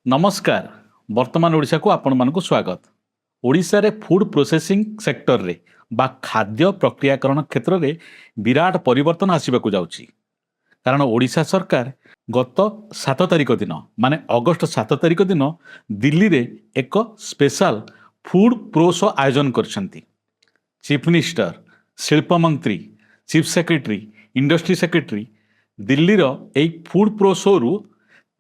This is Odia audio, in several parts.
नमस्कार। वर्तमान ओडिशा को आपण मानक स्वागत। ओडिशा रे फूड प्रोसेसिंग सेक्टर रे बा खाद्य प्रक्रियाकरण क्षेत्र रे विराट परिवर्तन आसबाक जाउछि। कारण ओडिशा सरकार गत 7 तारिख दिन माने अगस्त 7 तारिख दिन दिल्ली रे एक स्पेशल फूड प्रो शो आयोजन करछंती। चीफ मिनिस्टर, शिल्प मंत्री, chief secretary, industry secretary Delhi रो एई फूड प्रो शो रु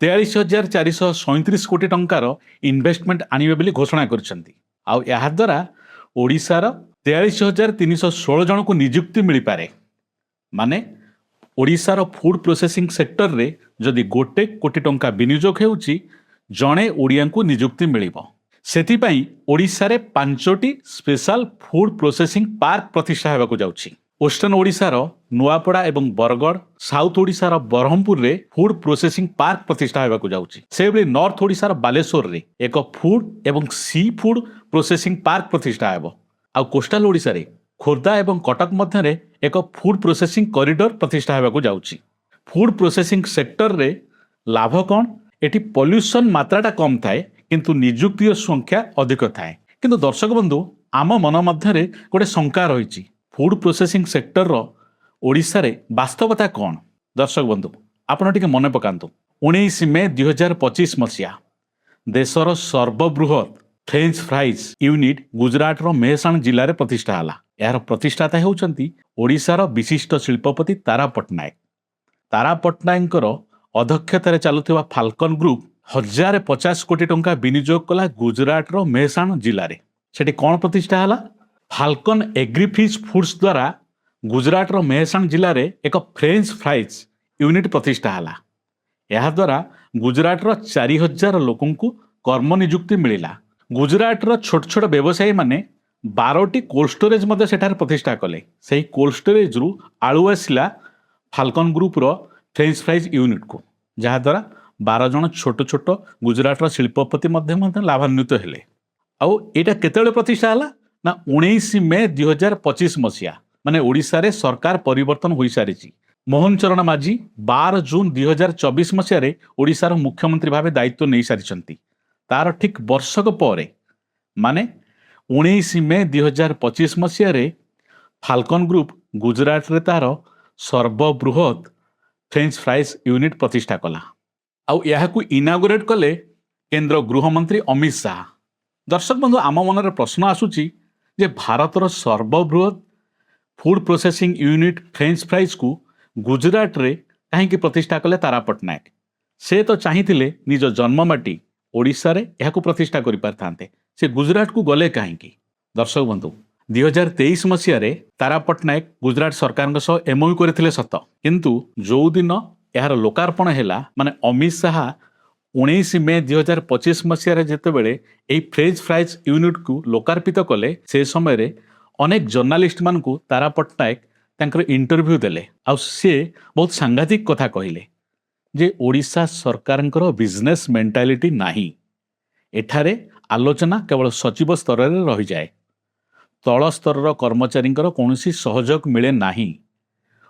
43,437 कोटी टंकार इन्वेस्टमेंट आनिबे बोली घोषणा करछंती। आउ या द्वारा ओडिशार 43,316 जन को नियुक्ति मिल पारे। माने ओडिशार फूड प्रोसेसिंग सेक्टर रे जदि 1 कोटी टंका विनियोग हेउची जणे ओडिया को नियुक्ति मिलिबो। सेति पई ओडिशा रे 5टी स्पेशल फूड प्रोसेसिंग पार्क प्रतिष्ठा हेबाकू जाउची। वेस्टर्न ओडिशार नुआपड़ा एवं बरगढ़, साउथ ओडिशार ब्रह्मपुर रे फूड प्रोसेसिंग पार्क प्रतिष्ठा हेबाकू जाउची। सेबली नॉर्थ ओडिशार बालेश्वर रे एक फूड एवं सी फूड प्रोसेसिंग पार्क प्रतिष्ठा हेबो। आ कोस्टल ओडिशा रे खोर्धा एवं कटक मध्य रे एक फूड प्रोसेसिंग कॉरिडोर प्रतिष्ठा हेबाकू जाउची। फूड प्रोसेसिंग सेक्टर रे लाभ कोन? एटी पॉल्यूशन मात्राटा कम थाए किंतु नियुक्ति संख्या अधिक थाए। किंतु दर्शक बंधु आम मन मध्य रे गोटे शंका रहिछि, फूड प्रोसेसिंग सेक्टर रो ओडिशा रे वास्तवता कौन? दर्शक बंधु आपण टिके मन पकांतु। 19 मे 2025 मसिया देशर सर्वबृहत फ्रेंच फ्राइज यूनिट गुजरात रो मेहसाण जिले में प्रतिष्ठा हला। यार प्रतिष्ठाता हेउचंती ओडिशार विशिष्ट शिल्पपति तारा पट्टनायक। तारा पट्टनायक अध्यक्षतार चलुवा फाल्कन ग्रुप 1050 कोटी टंका विनियोग कला गुजरात रो मेहसाण जिले में। सेठी कौन प्रतिष्ठा हला? फाल्कन एग्रीफिश फूड्स द्वारा गुजरात रो मेहसाण जिले में एक फ्रेंच फ्राइज यूनिट प्रतिष्ठा हला। यह द्वारा गुजरात रो 4000 लोकन को कर्म नियुक्ति मिलिला। गुजरात रो छोट छोट व्यवसायी माने 12टी कोल्ड स्टोरेज मध्य सेठार प्रतिष्ठा कले। सही कोल्ड स्टोरेज रु आलू आसिला फाल्कन ग्रुप रो फ्रेंच फ्राइज यूनिट को, जहा द्वारा 12 जन छोट छोट गुजरात रो शिल्पपति मध्य लाभान्वित हेले। आउ एटा केतेले प्रतिष्ठा हला ना 19 मे 2025 मसिया माने ओडिशा रे सरकार परिवर्तन होई सारिची। मोहन चरण माझी 12 जून 2024 मसिया रे ओडिशार मुख्यमंत्री भावे दायित्व नहीं सारिचंती। तार ठीक वर्षक परे माने 19 मे 2025 मसिया रे फाल्कन ग्रुप गुजरात रे तार सर्वबृहत फ्रेंच फ्राइज यूनिट प्रतिष्ठा कला। आउ याहाकू इनागुरेट कले केंद्र गृहमंत्री अमित शाह। दर्शक बंधु आम मनरे प्रश्न आसुची जे भारतर सर्वबृहत food processing unit French fries को गुजरात रे कहीं प्रतिष्ठा कले तारा पट्टनायक? से तो चाहिए निज जन्ममाटी ओडिशा रे यहाकू प्रतिष्ठा करि पारथांते, से गुजरात को गले कहीं? दर्शक बंधु 2023 मसिया रे तारा पट्टनायक गुजरात सरकार सह एमओयू करथिले सत, किंतु जो दिन यार लोकार्पण हैला माने अमित शाह 19 मे 2025 मसीह जितेबले यही फ्रेंच फ्राइज यूनिट को लोकार्पित कले, से समय रे अनेक जर्नालीस्ट मान को तारा पट्टनायक तांकर इंटरव्यू देले। आ से बहुत सांघातिक कथा कहले जे ओडिशा सरकारंकर बिजनेस मेंटालिटी नाही। एठारे आलोचना केवल सचिव स्तर रे रही जाए, तल स्तर कर्मचारींकर कौनसी सहयोग मिले नाही।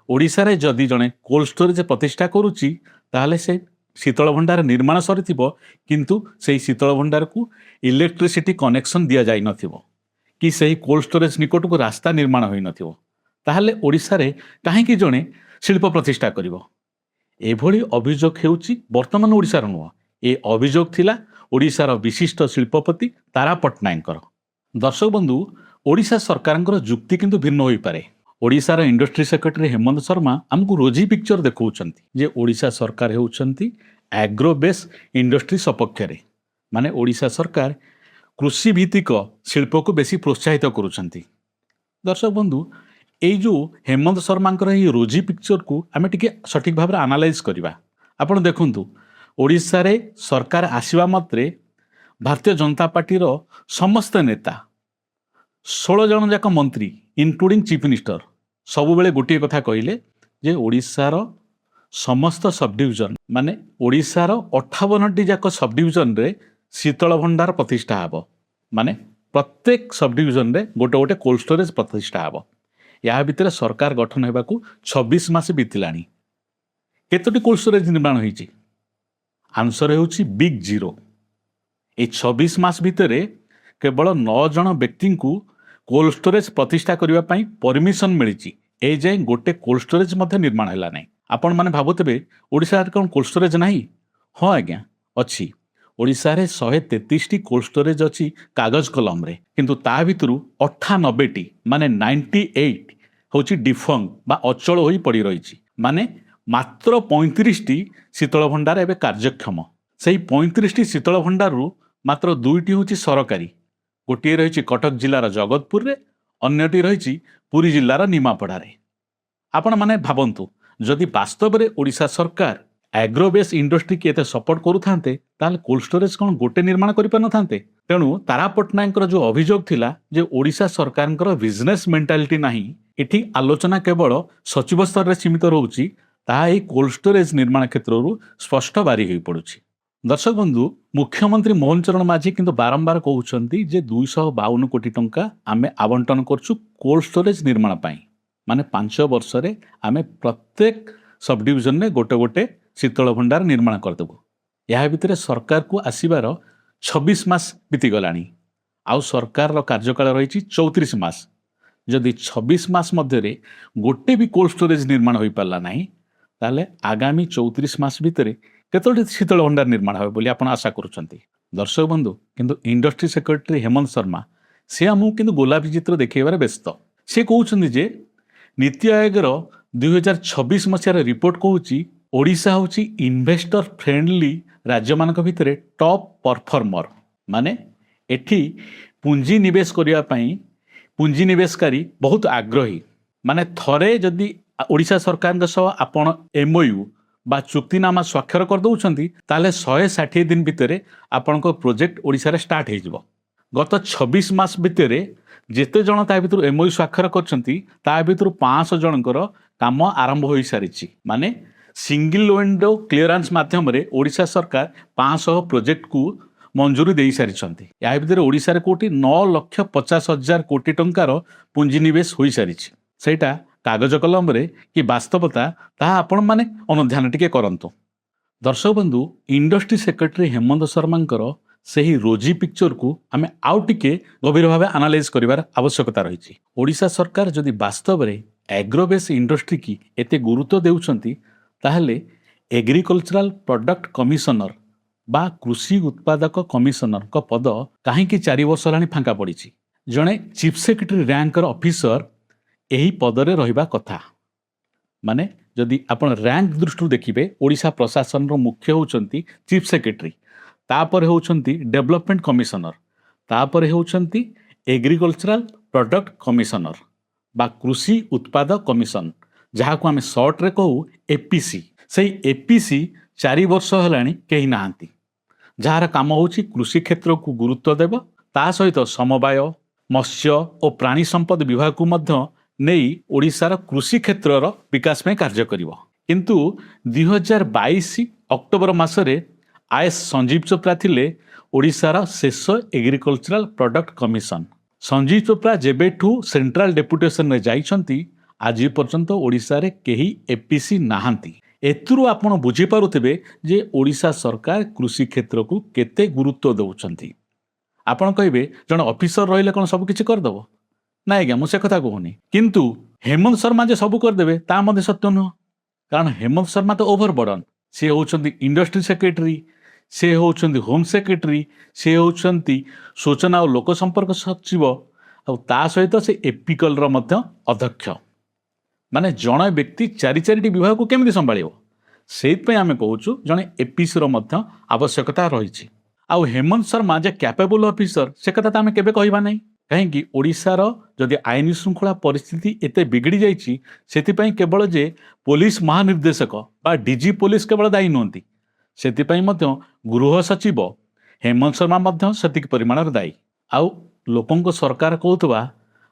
ओडिशा रे जदि जने कोल्ड स्टोरेज प्रतिष्ठा करूची ताहले से शीतल भंडार निर्माण सरीथिबो, किंतु सेही शीतल भंडार को इलेक्ट्रिसिटी कनेक्शन दिया जाई नथिबो कि सेही कोल्ड स्टोरेज निकट को रास्ता निर्माण होई नथिबो, ताहले ओडिशा रे काहेकि जने शिल्प प्रतिष्ठा करिवो? एभली अभियोग हेउची वर्तमान ओडिशार नुह। ए अभियोग थिला ओडिशार विशिष्ट शिल्पपति तारा पट्टनायकर। दर्शक बंधु ओडिशा सरकारंकर जुक्ति किंतु भिन्न होई पारे। ओडिशार इंडस्ट्री सेक्रेटरी हेमंत शर्मा आमको रोजी पिक्चर देखौछंती जे ओडिशा सरकार हेउछंती एग्रो बेस इंडस्ट्री सपक्षरे, माने ओडिशा सरकार कृषि भित्तिक शिल्प को बेसी प्रोत्साहित करुछंती। दर्शक बंधु एई जो हेमंत शर्मांकर ये रोजी पिक्चर को आमे टिके सठिक भाव एनालाइज करिबा। आपण देखंतु ओडिशा रे सरकार आसीबा मात्रे भारतीय जनता पार्टी रो समस्त नेता 16 जन जाक मंत्री इनक्लूडिंग चीफ मिनिस्टर सबु बेले गोटे कथा कहले जे ओडिशार समस्त सब डिविजन माने ओडिशार 58टी जाक सब डिविजन रे शीतल भंडार प्रतिष्ठा हबो। माने प्रत्येक सब डिविजन रे गोटे गोटे कोल्ड स्टोरेज प्रतिष्ठा हबो। या भितर सरकार गठन हेबाकू 26 मास बीतिलानी। केतोटी कोल्ड स्टोरेज निर्माण होईची? आंसर हेउची बिग जीरो। এই 26 ମାସ ଭିତରେ କେବଳ 9 ଜଣ ବ୍ୟକ୍ତିଙ୍କୁ କୋଲ୍ଡ ଷ୍ଟୋରେଜ ପ୍ରତିଷ୍ଠା କରିବା ପାଇଁ ପରମିଶନ ମିଳିଛି। ଏ ଯାଏଁ ଗୋଟେ କୋଲ୍ଡ ଷ୍ଟୋରେଜ ମଧ୍ୟ ନିର୍ମାଣ ହେଲା ନାହିଁ। ଆପଣମାନେ ଭାବୁଥିବେ ଓଡ଼ିଶାରେ କ'ଣ କୋଲ୍ଡ ଷ୍ଟୋରେଜ ନାହିଁ? ହଁ ଆଜ୍ଞା, ଅଛି। ଓଡ଼ିଶାରେ 133ଟି କୋଲ୍ଡ ଷ୍ଟୋରେଜ ଅଛି କାଗଜ କଲମରେ, କିନ୍ତୁ ତା ଭିତରୁ 98ଟି ମାନେ 98 ହେଉଛି ଡିଫଙ୍ଗ ବା ଅଚଳ ହୋଇ ପଡ଼ି ରହିଛି। ମାନେ ମାତ୍ର 35ଟି ଶୀତଳ ଭଣ୍ଡାର ଏବେ କାର୍ଯ୍ୟକ୍ଷମ। ସେହି 35ଟି ଶୀତଳ ଭଣ୍ଡାରରୁ ମାତ୍ର 2ଟି ହେଉଛି ସରକାରୀ। ଗୋଟିଏ ରହିଛି କଟକ ଜିଲ୍ଲାର ଜଗତପୁରରେ, ଅନ୍ୟଟି ରହିଛି ପୁରୀ ଜିଲ୍ଲାର ନିମାପଡ଼ାରେ। ଆପଣମାନେ ଭାବନ୍ତୁ, ଯଦି ବାସ୍ତବରେ ଓଡ଼ିଶା ସରକାର ଆଗ୍ରୋବେସ୍ ଇଣ୍ଡଷ୍ଟ୍ରିକି ଏତେ ସପୋର୍ଟ କରୁଥାନ୍ତେ, ତାହେଲେ କୋଲ୍ଡ ଷ୍ଟୋରେଜ କ'ଣ ଗୋଟେ ନିର୍ମାଣ କରିପାରିନଥାନ୍ତେ? ତେଣୁ ତାରା ପଟ୍ଟନାୟକଙ୍କର ଯେଉଁ ଅଭିଯୋଗ ଥିଲା ଯେ ଓଡ଼ିଶା ସରକାରଙ୍କର ବିଜନେସ୍ ମେଣ୍ଟାଲିଟି ନାହିଁ, ଏଠି ଆଲୋଚନା କେବଳ ସଚିବ ସ୍ତରରେ ସୀମିତ ରହୁଛି, ତାହା ଏହି କୋଲ୍ଡ ଷ୍ଟୋରେଜ ନିର୍ମାଣ କ୍ଷେତ୍ରରୁ ସ୍ପଷ୍ଟ ବାରି ହୋଇପଡ଼ୁଛି। ଦର୍ଶକ ବନ୍ଧୁ, ମୁଖ୍ୟମନ୍ତ୍ରୀ ମୋହନ ଚରଣ ମାଝୀ କିନ୍ତୁ ବାରମ୍ବାର କହୁଛନ୍ତି ଯେ 252 କୋଟି ଟଙ୍କା ଆମେ ଆବଣ୍ଟନ କରୁଛୁ କୋଲ୍ଡ ଷ୍ଟୋରେଜ ନିର୍ମାଣ ପାଇଁ। ମାନେ 5 ବର୍ଷରେ ଆମେ ପ୍ରତ୍ୟେକ ସବ୍ ଡିଭିଜନରେ ଗୋଟେ ଗୋଟେ ଶୀତଳ ଭଣ୍ଡାର ନିର୍ମାଣ କରିଦେବୁ। ଏହା ଭିତରେ ସରକାରକୁ ଆସିବାର 26 ମାସ ବିତିଗଲାଣି, ଆଉ ସରକାରର କାର୍ଯ୍ୟକାଳ ରହିଛି 34 ମାସ। ଯଦି 26 ମାସ ମଧ୍ୟରେ ଗୋଟେ ବି କୋଲ୍ଡ ଷ୍ଟୋରେଜ ନିର୍ମାଣ ହୋଇପାରିଲା ନାହିଁ, ତାହେଲେ ଆଗାମୀ 34 ମାସ ଭିତରେ କେତୋଟି ଶୀତଳ ଭଣ୍ଡାର ନିର୍ମାଣ ହେବ ବୋଲି ଆପଣ ଆଶା କରୁଛନ୍ତି? ଦର୍ଶକ ବନ୍ଧୁ, କିନ୍ତୁ ଇଣ୍ଡଷ୍ଟ୍ରି ସେକ୍ରେଟାରୀ ହେମନ୍ତ ଶର୍ମା ସେ ଆମକୁ କିନ୍ତୁ ଗୋଲାପୀ ଚିତ୍ର ଦେଖାଇବାରେ ବ୍ୟସ୍ତ। ସେ କହୁଛନ୍ତି ଯେ ନୀତି ଆୟୋଗର 2026 ମସିହାର ରିପୋର୍ଟ କହୁଛି ଓଡ଼ିଶା ହେଉଛି ଇନଭେଷ୍ଟର ଫ୍ରେଣ୍ଡଲି ରାଜ୍ୟମାନଙ୍କ ଭିତରେ ଟପ୍ ପରଫର୍ମର। ମାନେ ଏଠି ପୁଞ୍ଜି ନିବେଶ କରିବା ପାଇଁ ପୁଞ୍ଜିନିବେଶକାରୀ ବହୁତ ଆଗ୍ରହୀ। ମାନେ ଥରେ ଯଦି ଓଡ଼ିଶା ସରକାରଙ୍କ ସହ ଆପଣ MOU ବା ଚୁକ୍ତିନାମା ସ୍ୱାକ୍ଷର କରିଦେଉଛନ୍ତି, ତାହେଲେ 160 ଦିନ ଭିତରେ ଆପଣଙ୍କ ପ୍ରୋଜେକ୍ଟ ଓଡ଼ିଶାରେ ଷ୍ଟାର୍ଟ ହୋଇଯିବ। ଗତ 26 ମାସ ଭିତରେ ଯେତେ ଜଣ ତା ଭିତରୁ MOU ସ୍ୱାକ୍ଷର କରିଛନ୍ତି, ତା ଭିତରୁ 500 ଜଣଙ୍କର କାମ ଆରମ୍ଭ ହୋଇସାରିଛି। ମାନେ ସିଙ୍ଗିଲ ୱିଣ୍ଡୋ କ୍ଲିୟରାନ୍ସ ମାଧ୍ୟମରେ ଓଡ଼ିଶା ସରକାର 500 ପ୍ରୋଜେକ୍ଟକୁ ମଞ୍ଜୁରୀ ଦେଇସାରିଛନ୍ତି। ଏହା ଭିତରେ ଓଡ଼ିଶାରେ କୋଉଠି 9,50,000 କୋଟି ଟଙ୍କାର ପୁଞ୍ଜିନିବେଶ ହୋଇସାରିଛି। ସେଇଟା କାଗଜ କଲମରେ କି ବାସ୍ତବତା, ତାହା ଆପଣମାନେ ଅନୁଧ୍ୟାନ ଟିକେ କରନ୍ତୁ। ଦର୍ଶକ ବନ୍ଧୁ, ଇଣ୍ଡଷ୍ଟ୍ରି ସେକ୍ରେଟାରୀ ହେମନ୍ତ ଶର୍ମାଙ୍କର ସେହି ରୋଜି ପିକ୍ଚରକୁ ଆମେ ଆଉ ଟିକେ ଗଭୀର ଭାବେ ଆନାଲାଇଜ୍ କରିବାର ଆବଶ୍ୟକତା ରହିଛି। ଓଡ଼ିଶା ସରକାର ଯଦି ବାସ୍ତବରେ ଆଗ୍ରୋବେସ୍ ଇଣ୍ଡଷ୍ଟ୍ରିକି ଏତେ ଗୁରୁତ୍ୱ ଦେଉଛନ୍ତି, ତାହେଲେ ଏଗ୍ରିକଲଚରାଲ ପ୍ରଡକ୍ଟ କମିଶନର ବା କୃଷି ଉତ୍ପାଦକ କମିଶନରଙ୍କ ପଦ କାହିଁକି 4 ବର୍ଷ ହେଲାଣି ଫାଙ୍କା ପଡ଼ିଛି? ଜଣେ ଚିଫ୍ ସେକ୍ରେଟାରୀ ରାଙ୍କର ଅଫିସର ଏହି ପଦରେ ରହିବା କଥା। ମାନେ ଯଦି ଆପଣ ରାଙ୍କ ଦୃଷ୍ଟିରୁ ଦେଖିବେ, ଓଡ଼ିଶା ପ୍ରଶାସନର ମୁଖ୍ୟ ହେଉଛନ୍ତି ଚିଫ୍ ସେକ୍ରେଟାରୀ, ତାପରେ ହେଉଛନ୍ତି ଡେଭଲପମେଣ୍ଟ କମିଶନର, ତାପରେ ହେଉଛନ୍ତି ଏଗ୍ରିକଲଚରାଲ ପ୍ରଡକ୍ଟ କମିଶନର ବା କୃଷି ଉତ୍ପାଦ କମିଶନ, ଯାହାକୁ ଆମେ ସର୍ଟରେ କହୁ APC। ସେଇ APC 4 ବର୍ଷ ହେଲାଣି କେହି ନାହାନ୍ତି, ଯାହାର କାମ ହେଉଛି କୃଷି କ୍ଷେତ୍ରକୁ ଗୁରୁତ୍ୱ ଦେବ, ତା ସହିତ ସମବାୟ, ମତ୍ସ୍ୟ ଓ ପ୍ରାଣୀ ସମ୍ପଦ ବିଭାଗକୁ ମଧ୍ୟ ନେଇ ଓଡ଼ିଶାର କୃଷି କ୍ଷେତ୍ରର ବିକାଶ ପାଇଁ କାର୍ଯ୍ୟ କରିବ। କିନ୍ତୁ 2022 ଅକ୍ଟୋବର ମାସରେ IS ସଞ୍ଜୀବ ଚୋପ୍ରା ଥିଲେ ଓଡ଼ିଶାର ଶେଷ agricultural product commission. Sanjeev Chopra ଯେବେଠୁ ସେଣ୍ଟ୍ରାଲ ଡେପୁଟେସନରେ ଯାଇଛନ୍ତି, ଆଜି ପର୍ଯ୍ୟନ୍ତ ଓଡ଼ିଶାରେ କେହି APC ନାହାନ୍ତି। ଏଥିରୁ ଆପଣ ବୁଝିପାରୁଥିବେ ଯେ ଓଡ଼ିଶା ସରକାର କୃଷି କ୍ଷେତ୍ରକୁ କେତେ ଗୁରୁତ୍ୱ ଦେଉଛନ୍ତି। ଆପଣ କହିବେ ଜଣେ ଅଫିସର ରହିଲେ କ'ଣ ସବୁ କିଛି କରିଦେବ? ନା ଆଜ୍ଞା, ମୁଁ ସେ କଥା କହୁନି। କିନ୍ତୁ ହେମନ୍ତ ଶର୍ମା ଯେ ସବୁ କରିଦେବେ ତା ମଧ୍ୟ ସତ୍ୟ ନୁହଁ। କାରଣ ହେମନ୍ତ ଶର୍ମା ତ ଓଭରବର୍ଡନ। ସେ ହେଉଛନ୍ତି ଇଣ୍ଡଷ୍ଟ୍ରି ସେକ୍ରେଟାରୀ, ସେ ହେଉଛନ୍ତି ହୋମ୍ ସେକ୍ରେଟାରୀ, ସେ ହେଉଛନ୍ତି ସୂଚନା ଓ ଲୋକ ସମ୍ପର୍କ ସଚିବ, ଆଉ ତା ସହିତ ସେ ଏପିକଲର ମଧ୍ୟ ଅଧ୍ୟକ୍ଷ। ମାନେ ଜଣେ ବ୍ୟକ୍ତି 4ଟି ବିଭାଗକୁ କେମିତି ସମ୍ଭାଳିବ? ସେଇଥିପାଇଁ ଆମେ କହୁଛୁ ଜଣେ APCର ମଧ୍ୟ ଆବଶ୍ୟକତା ରହିଛି। ଆଉ ହେମନ୍ତ ଶର୍ମା ଯେ କ୍ୟାପେବୁଲ ଅଫିସର, ସେ କଥା ତ ଆମେ କେବେ କହିବା ନାହିଁ। କାହିଁକି? ଓଡ଼ିଶାର ଯଦି ଆଇନ ଶୃଙ୍ଖଳା ପରିସ୍ଥିତି ଏତେ ବିଗିଡ଼ି ଯାଇଛି, ସେଥିପାଇଁ କେବଳ ଯେ ପୋଲିସ ମହାନିର୍ଦ୍ଦେଶକ ବା DG ପୋଲିସ କେବଳ ଦାୟୀ ନୁହନ୍ତି, ସେଥିପାଇଁ ମଧ୍ୟ ଗୃହ ସଚିବ ହେମନ୍ତ ଶର୍ମା ମଧ୍ୟ ସେତିକି ପରିମାଣର ଦାୟୀ। ଆଉ ଲୋକଙ୍କ ସରକାର କହୁଥିବା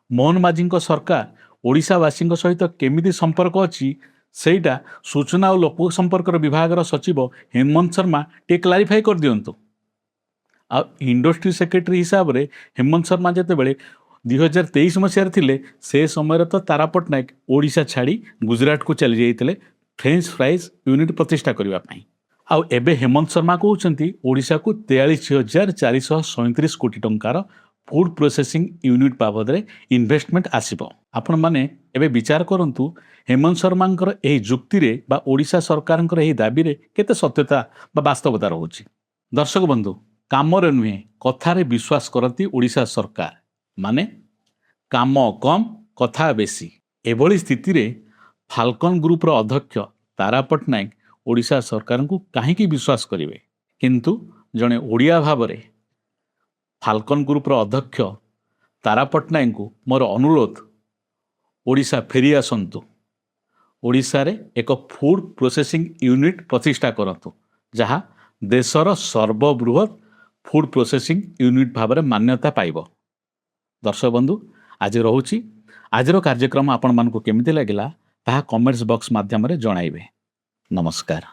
ମୋହନ ମାଝୀଙ୍କ ସରକାର ଓଡ଼ିଶାବାସୀଙ୍କ ସହିତ କେମିତି ସମ୍ପର୍କ ଅଛି, ସେଇଟା ସୂଚନା ଓ ଲୋକ ସମ୍ପର୍କର ବିଭାଗର ସଚିବ ହେମନ୍ତ ଶର୍ମା ଟିକେ କ୍ଲାରିଫାଇ କରିଦିଅନ୍ତୁ। ଆଉ ଇଣ୍ଡଷ୍ଟ୍ରି ସେକ୍ରେଟାରୀ ହିସାବରେ ହେମନ୍ତ ଶର୍ମା ଯେତେବେଳେ 2023 ମସିହାରେ ଥିଲେ, ସେ ସମୟରେ ତ ତାରା ପଟ୍ଟନାୟକ ଓଡ଼ିଶା ଛାଡ଼ି ଗୁଜରାଟକୁ ଚାଲି ଯାଇଥିଲେ ଫ୍ରେଞ୍ଚ ଫ୍ରାଇଜ୍ ୟୁନିଟ୍ ପ୍ରତିଷ୍ଠା କରିବା ପାଇଁ। ଆଉ ଏବେ ହେମନ୍ତ ଶର୍ମା କହୁଛନ୍ତି ଓଡ଼ିଶାକୁ 43,437 କୋଟି ଟଙ୍କାର ଫୁଡ୍ ପ୍ରୋସେସିଂ ୟୁନିଟ୍ ବାବଦରେ ଇନଭେଷ୍ଟମେଣ୍ଟ ଆସିବ। ଆପଣମାନେ ଏବେ ବିଚାର କରନ୍ତୁ ହେମନ୍ତ ଶର୍ମାଙ୍କର ଏହି ଯୁକ୍ତିରେ ବା ଓଡ଼ିଶା ସରକାରଙ୍କର ଏହି ଦାବିରେ କେତେ ସତ୍ୟତା ବା ବାସ୍ତବତା ରହୁଛି। ଦର୍ଶକ ବନ୍ଧୁ, କାମରେ ନୁହେଁ କଥାରେ ବିଶ୍ୱାସ କରନ୍ତି ଓଡ଼ିଶା ସରକାର, ମାନେ କାମ କମ୍ କଥା ବେଶୀ। ଏଭଳି ସ୍ଥିତିରେ ଫାଲକନ ଗ୍ରୁପର ଅଧ୍ୟକ୍ଷ ତାରା ପଟ୍ଟନାୟକ ଓଡ଼ିଶା ସରକାରଙ୍କୁ କାହିଁକି ବିଶ୍ୱାସ କରିବେ? କିନ୍ତୁ ଜଣେ ଓଡ଼ିଆ ଭାବରେ ଫାଲକନ ଗ୍ରୁପର ଅଧ୍ୟକ୍ଷ ତାରା ପଟ୍ଟନାୟକଙ୍କୁ ମୋର ଅନୁରୋଧ, ଓଡ଼ିଶା ଫେରି ଆସନ୍ତୁ। ଓଡ଼ିଶାରେ ଏକ ଫୁଡ୍ ପ୍ରୋସେସିଂ ୟୁନିଟ୍ ପ୍ରତିଷ୍ଠା କରନ୍ତୁ, ଯାହା ଦେଶର ସର୍ବବୃହତ୍ ଫୁଡ୍ ପ୍ରୋସେସିଂ ୟୁନିଟ୍ ଭାବରେ ମାନ୍ୟତା ପାଇବ। ଦର୍ଶକ ବନ୍ଧୁ, ଆଜି ରହୁଛି। ଆଜିର କାର୍ଯ୍ୟକ୍ରମ ଆପଣମାନଙ୍କୁ କେମିତି ଲାଗିଲା ତାହା କମେଣ୍ଟସ୍ ବକ୍ସ ମାଧ୍ୟମରେ ଜଣାଇବେ। ନମସ୍କାର।